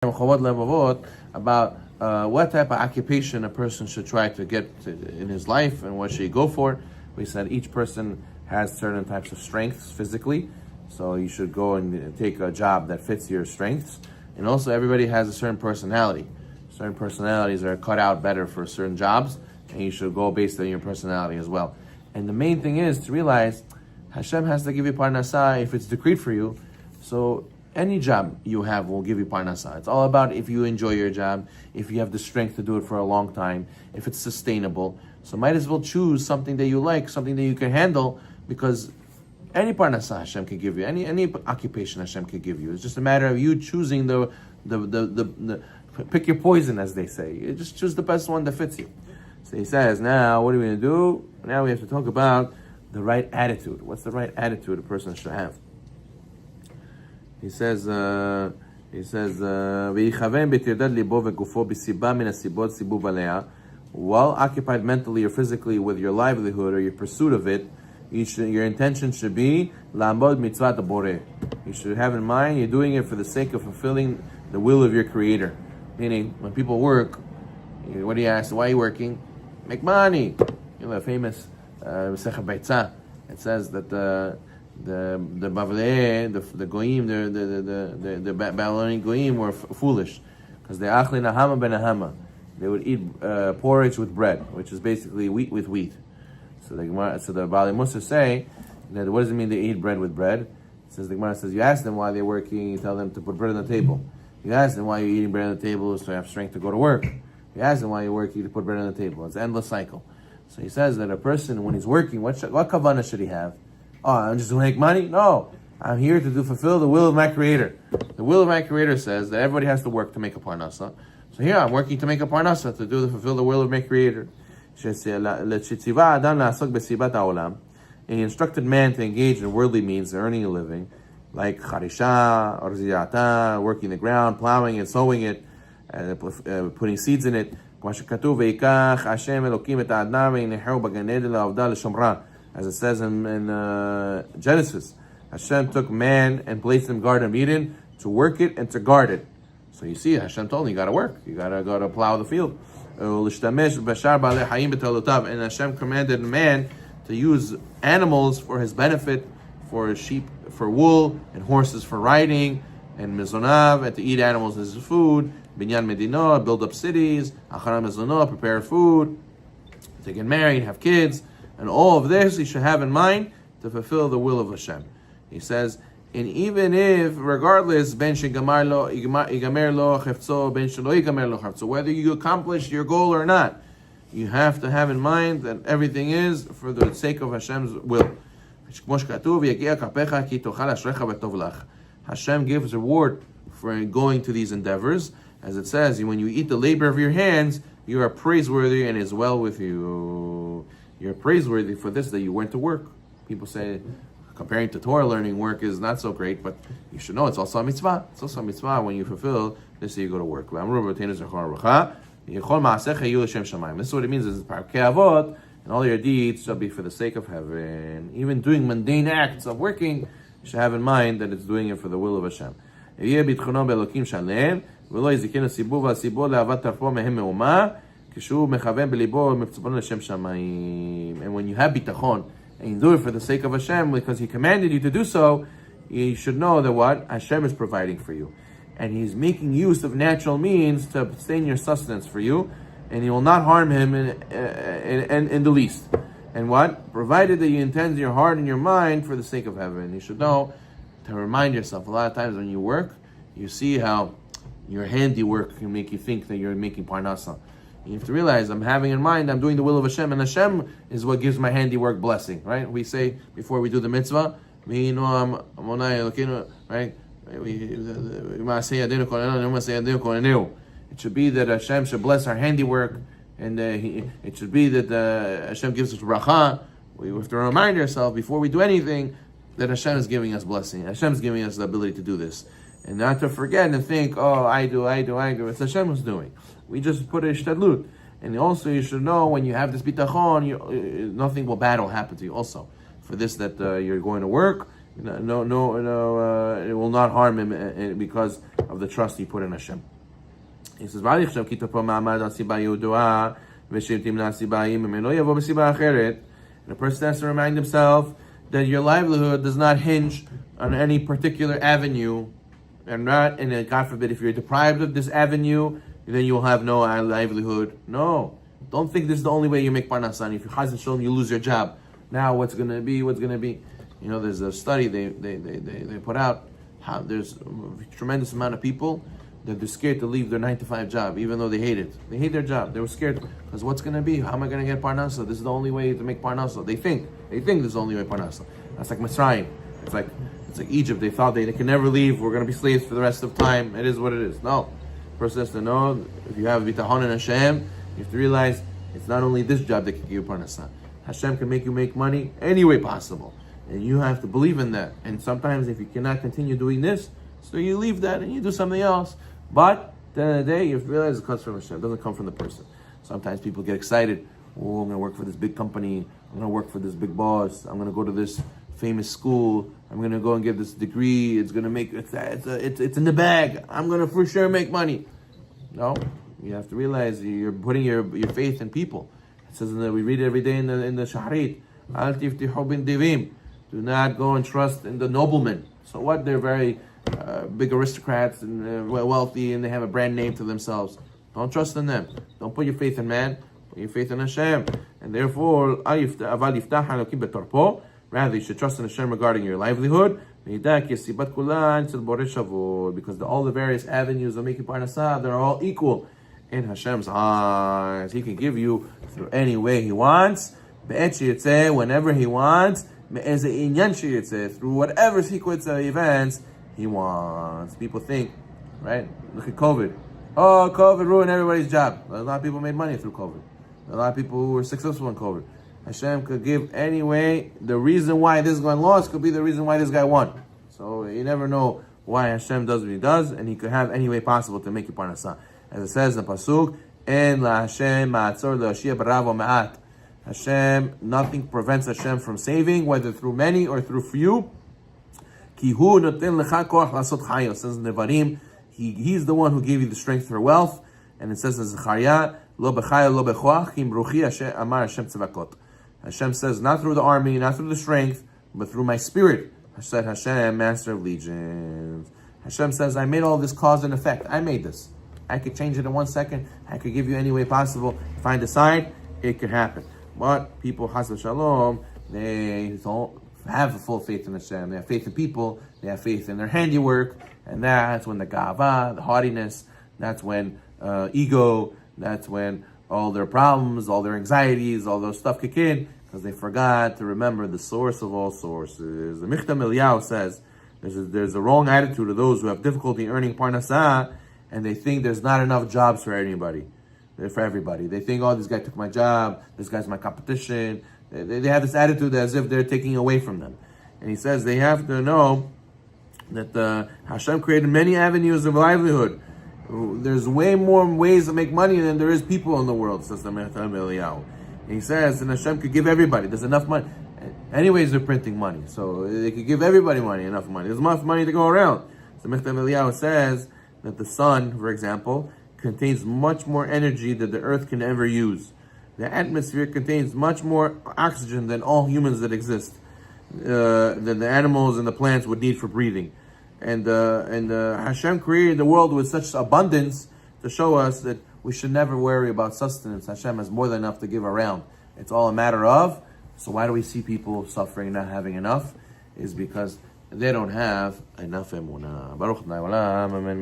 Chovot Halevavot about what type of occupation a person should try to get in his life and what should he go for. We said each person has certain types of strengths physically, so you should go and take a job that fits your strengths. And also everybody has a certain personality. Certain personalities are cut out better for certain jobs, and you should go based on your personality as well. And the main thing is to realize Hashem has to give you parnasah if it's decreed for you. So any job you have will give you parnasah. It's all about if you enjoy your job, if you have the strength to do it for a long time, if it's sustainable. So might as well choose something that you like, something that you can handle, because any parnasah Hashem can give you, any occupation Hashem can give you. It's just a matter of you choosing the pick your poison, as they say. You just choose the best one that fits you. So he says, now what are we going to do? Now we have to talk about the right attitude. What's the right attitude a person should have? He says, well occupied mentally or physically with your livelihood or your pursuit of it, your intention should be la'amod mitzvat haboreh. You should have in mind you're doing it for the sake of fulfilling the will of your Creator. Meaning, when people work, what do you ask? Why are you working? Make money. You know, the famous Masechet Beitzah. It says that the Bavlei, the Goyim, the Babylonian Goyim were foolish because they achli nahama ben nahama. They would eat porridge with bread, which is basically wheat with wheat. So the Baalei Mussar say that what does it mean they eat bread with bread? It says the Gemara says you ask them why they're working, you tell them to put bread on the table. You ask them why you're eating bread on the table so you have strength to go to work. You ask them why you're working to put bread on the table. It's an endless cycle. So he says that a person when he's working, what kavanah should he have? Oh, I'm just going to make money? No. I'm here to fulfill the will of my Creator. The will of my Creator says that everybody has to work to make a parnasa. So here I'm working to make a parnasa, to fulfill the will of my Creator. He instructed man to engage in worldly means, earning a living, like charisha, or ziyata, working the ground, plowing it, sowing it, putting seeds in it. As it says in Genesis, Hashem took man and placed him in the Garden of Eden to work it and to guard it. So you see, Hashem told him, you got to work. You got to go to plow the field. And Hashem commanded man to use animals for his benefit, for sheep for wool, and horses for riding, and mizonav, and to eat animals as food, binyan medino, build up cities, achara mizono, prepare food, to get married, have kids. And all of this you should have in mind to fulfill the will of Hashem. He says, and even if, regardless, ben shegamar lo igamer lo chefzo, ben shelo igamer lo chefzo, whether you accomplish your goal or not, you have to have in mind that everything is for the sake of Hashem's will. Hashem gives reward for going to these endeavors. As it says, when you eat the labor of your hands, you are praiseworthy and is well with you. You're praiseworthy for this, that you went to work. People say, comparing to Torah learning, work is not so great, but you should know it's also a mitzvah. It's also a mitzvah when you fulfill this, you go to work. This is what it means, is Parkei Avot, and all your deeds shall be for the sake of heaven. Even doing mundane acts of working, you should have in mind that it's doing it for the will of Hashem. And when you have bitachon and you do it for the sake of Hashem because He commanded you to do so, you should know that what Hashem is providing for you, and He's making use of natural means to sustain your sustenance for you, and He will not harm him in the least. And what? Provided that you intend your heart and your mind for the sake of heaven. You should know to remind yourself. A lot of times when you work, you see how your handiwork can make you think that you're making parnasa. You have to realize, I'm having in mind, I'm doing the will of Hashem, and Hashem is what gives my handiwork blessing, right? We say, before we do the mitzvah, right? It should be that Hashem should bless our handiwork, and it should be that Hashem gives us bracha. We have to remind ourselves, before we do anything, that Hashem is giving us blessing. Hashem is giving us the ability to do this. And not to forget and think, oh, I do. It's Hashem who's doing. We just put a shtadlut. And also you should know when you have this bitachon, nothing bad will happen to you also. For this that you're going to work, It will not harm him because of the trust he put in Hashem. He says, and a person has to remind himself that your livelihood does not hinge on any particular avenue, and not, and God forbid, if you're deprived of this avenue, then you will have no livelihood. No, don't think this is the only way you make parnasa. If you chaz v'shalom, you lose your job. Now what's going to be? There's a study they put out how there's a tremendous amount of people that they're scared to leave their 9-to-5 job, even though they hate it. They hate their job. They were scared because what's going to be? How am I going to get parnasa? This is the only way to make parnasa. They think this is the only way parnasa. That's like Mitzrayim. It's like Egypt. They thought they can never leave. We're going to be slaves for the rest of time. It is what it is. No, person has to know, if you have bitachon in Hashem, you have to realize it's not only this job that can give you parnasa. Hashem can make you make money any way possible, and you have to believe in that. And sometimes, if you cannot continue doing this, so you leave that and you do something else. But at the end of the day, you have to realize it comes from Hashem. It doesn't come from the person. Sometimes people get excited. Oh, I'm going to work for this big company. I'm going to work for this big boss. I'm going to go to this famous school. I'm going to go and get this degree. It's going to make it's in the bag. I'm going to for sure make money. No, you have to realize you're putting your faith in people. It says we read it every day in the Shahrit. Al tiftihu bin divim. Do not go and trust in the noblemen. So what? They're very big aristocrats and wealthy, and they have a brand name to themselves. Don't trust in them. Don't put your faith in man. Put your faith in Hashem. And therefore, rather you should trust in Hashem regarding your livelihood, because all the various avenues of making parnasah, they're all equal in Hashem's eyes. He can give you through any way He wants, whenever He wants, through whatever sequence of events He wants. People think, right? Look at COVID. Oh, COVID ruined everybody's job. A lot of people made money through COVID. A lot of people who were successful in COVID. Hashem could give anyway. The reason why this guy lost could be the reason why this guy won. So you never know why Hashem does what He does, and He could have any way possible to make you parnasah. As it says in the pasuk, "En la Hashem ma'atzor le'oshia b'ravo ma'at." Hashem, nothing prevents Hashem from saving, whether through many or through few. Ki hu noten lecha koach lasot chayo. Says in Nevarim, He's the one who gave you the strength for wealth. And it says in Zechariah, lo b'chaya lo b'choach kim ruchi amar Hashem tzevakot. Hashem says, not through the army, not through the strength, but through my spirit. Said Hashem, master of legions. Hashem says, I made all this cause and effect. I made this. I could change it in 1 second. I could give you any way possible. If I decide, it could happen. But people, chas v'shalom, they don't have a full faith in Hashem. They have faith in people. They have faith in their handiwork. And that's when the gava, the haughtiness, that's when ego, that's when all their problems, all their anxieties, all those stuff kick in, because they forgot to remember the source of all sources. The Michtam Eliyahu says there's a wrong attitude of those who have difficulty earning parnasah, and they think there's not enough jobs for everybody. They think, oh, this guy took my job, this guy's my competition. They have this attitude as if they're taking away from them. And he says they have to know that Hashem created many avenues of livelihood. There's way more ways to make money than there is people in the world, says the Michtam Eliyahu. And he says, and Hashem could give everybody. There's enough money. Anyways, they're printing money, so they could give everybody enough money. There's enough money to go around. So Michtam Eliyahu says that the sun, for example, contains much more energy than the earth can ever use. The atmosphere contains much more oxygen than all humans that exist, than the animals and the plants would need for breathing. And Hashem created the world with such abundance to show us that we should never worry about sustenance. Hashem has more than enough to give around. It's all a matter of, so why do we see people suffering, not having enough? Is because they don't have enough emunah. Baruch Adonai Olam, amen.